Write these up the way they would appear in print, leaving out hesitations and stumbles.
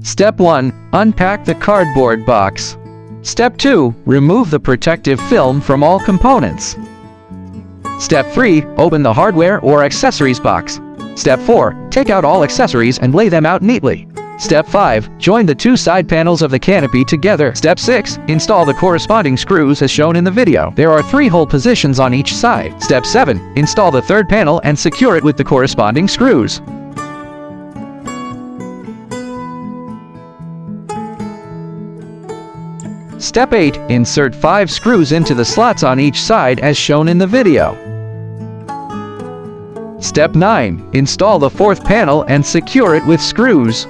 Step 1. Unpack the cardboard box. Step 2. Remove the protective film from all components. Step 3. Open the hardware or accessories box. Step 4. Take out all accessories and lay them out neatly. Step 5. Join the two side panels of the canopy together. Step 6. Install the corresponding screws as shown in the video. There are 3 hole positions on each side. Step 7. Install the third panel and secure it with the corresponding screws. Step 8. Insert 5 screws into the slots on each side as shown in the video. Step 9. Install the fourth panel and secure it with screws.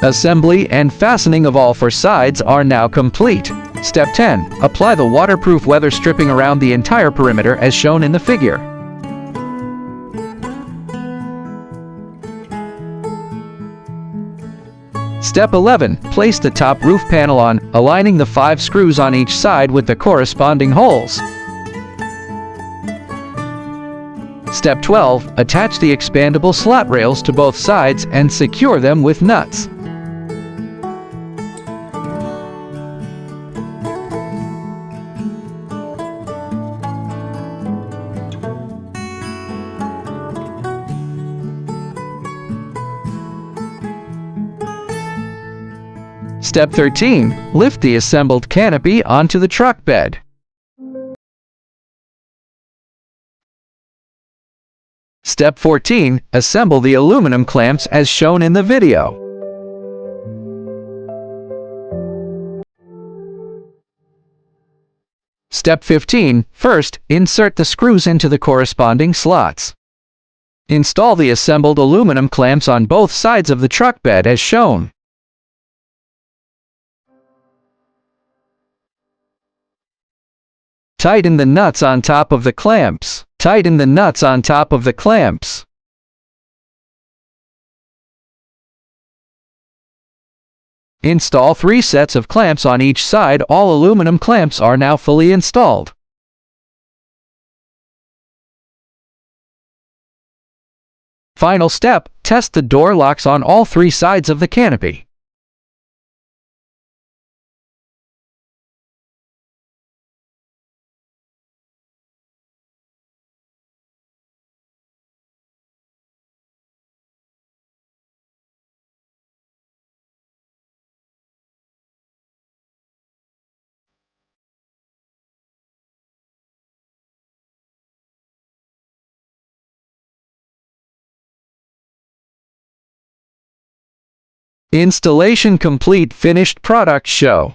Assembly and fastening of all 4 sides are now complete. Step 10. Apply the waterproof weather stripping around the entire perimeter as shown in the figure. Step 11. Place the top roof panel on, aligning the 5 screws on each side with the corresponding holes. Step 12. Attach the expandable slat rails to both sides and secure them with nuts. Step 13. Lift the assembled canopy onto the truck bed. Step 14. Assemble the aluminum clamps as shown in the video. Step 15. First, insert the screws into the corresponding slots. Install the assembled aluminum clamps on both sides of the truck bed as shown. Tighten the nuts on top of the clamps. Tighten the nuts on top of the clamps. Install 3 sets of clamps on each side. All aluminum clamps are now fully installed. Final step, test the door locks on all 3 sides of the canopy. Installation complete. Finished product show.